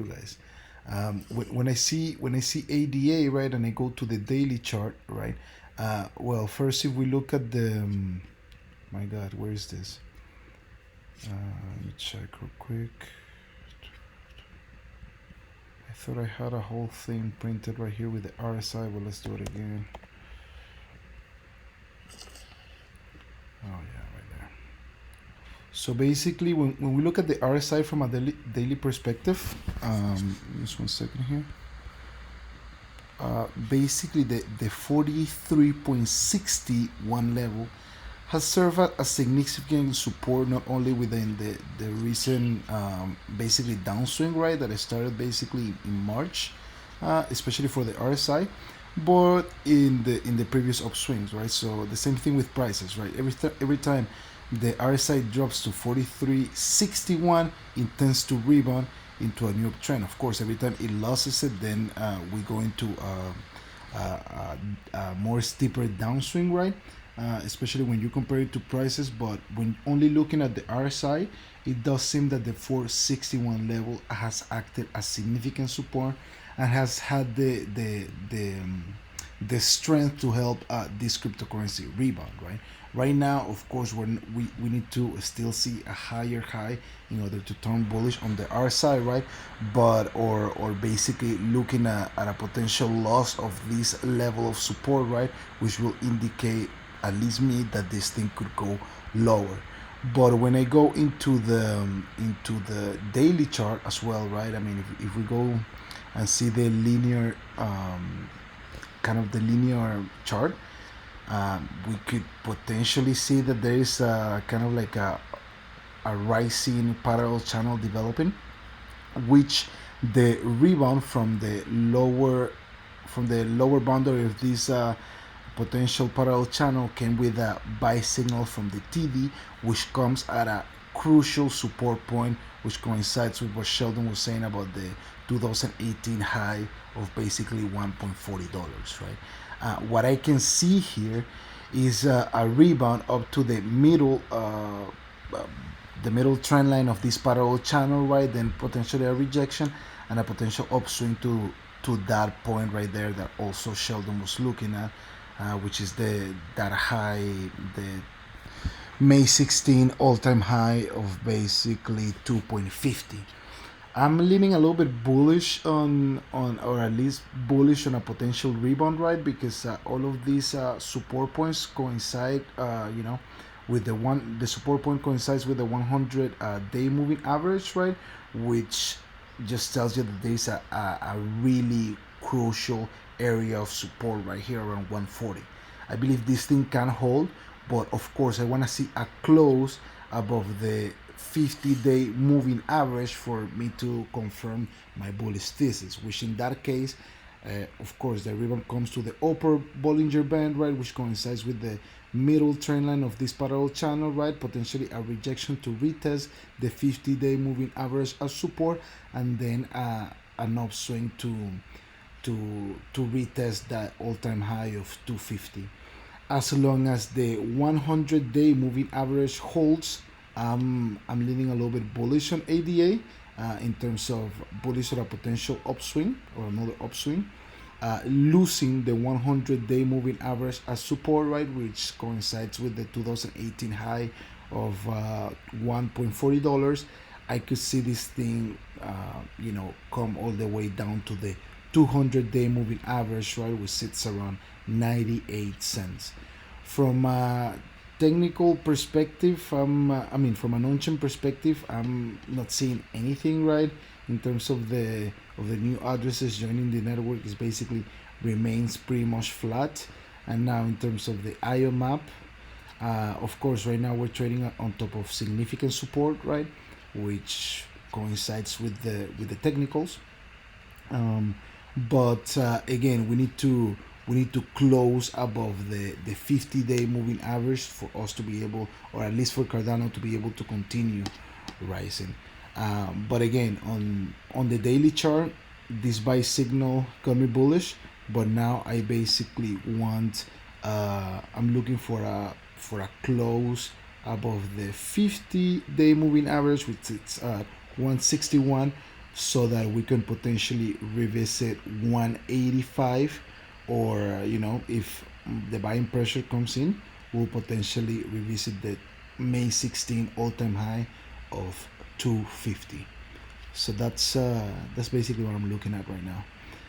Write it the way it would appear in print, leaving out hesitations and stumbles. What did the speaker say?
you guys. When I see ADA, right, and I go to the daily chart, right. Well, first, if we look at the my God, where is this? Let me check real quick. I thought I had a whole thing printed right here with the RSI, but let's do it again. Oh yeah, right there. So basically, when we look at the RSI from a daily perspective, just 1 second here. Basically, the 43.61 level has served as significant support not only within the recent basically downswing, right, that started basically in March, especially for the RSI, but in the previous upswings, right. So the same thing with prices, right. Every time the RSI drops to 43.61, it tends to rebound into a new uptrend. Of course, every time it loses it, then we go into a more steeper downswing, right? Especially when you compare it to prices. But when only looking at the RSI, it does seem that the 461 level has acted as significant support and has had the strength to help this cryptocurrency rebound, right? Right now, of course, we need to still see a higher high in order to turn bullish on the RSI, right? But or basically looking at a potential loss of this level of support, right? Which will indicate, at least me, that this thing could go lower. But when I go into the daily chart as well, right? I mean, if we go and see the linear kind of the linear chart, we could potentially see that there is a kind of like a rising parallel channel developing, which the rebound from the lower boundary of this potential parallel channel came with a buy signal from the TD, which comes at a crucial support point, which coincides with what Sheldon was saying about the 2018 high of basically $1.40, right. What I can see here is a rebound up to the middle trend line of this parallel channel, right? Then potentially a rejection and a potential upswing to that point right there that also Sheldon was looking at, which is that high, the May 16 all-time high of basically 2.50. I'm leaning a little bit bullish on or at least bullish on a potential rebound, right? Because all of these support points coincide, with the support point coincides with the 100 day moving average, right? Which just tells you that there's a really crucial area of support right here around 140. I believe this thing can hold, but of course I want to see a close above the 50-day moving average for me to confirm my bullish thesis, which in that case, of course, the rebound comes to the upper Bollinger Band, right, which coincides with the middle trend line of this parallel channel, right, potentially a rejection to retest the 50-day moving average as support, and then an upswing to retest that all-time high of 250. As long as the 100-day moving average holds, I'm leaning a little bit bullish on ADA in terms of bullish or a potential upswing or another upswing. Losing the 100-day moving average as support, right, which coincides with the 2018 high of $1.40. I could see this thing, come all the way down to the 200-day moving average, right, which sits around 98 cents. From a technical perspective, from an on-chain perspective, I'm not seeing anything, right, in terms of the new addresses joining the network. Is basically remains pretty much flat. And now in terms of the IO map, of course, right now we're trading on top of significant support, right, which coincides with the technicals. But again, we need to close above the 50-day moving average for us to be able, or at least for Cardano to be able to continue rising. But again, on the daily chart, this buy signal got me bullish. But now I basically want, I'm looking for a close above the 50-day moving average, which it's 161, so that we can potentially revisit 185, or if the buying pressure comes in, we'll potentially revisit the May 16 all-time high of 250. So that's basically what I'm looking at right now.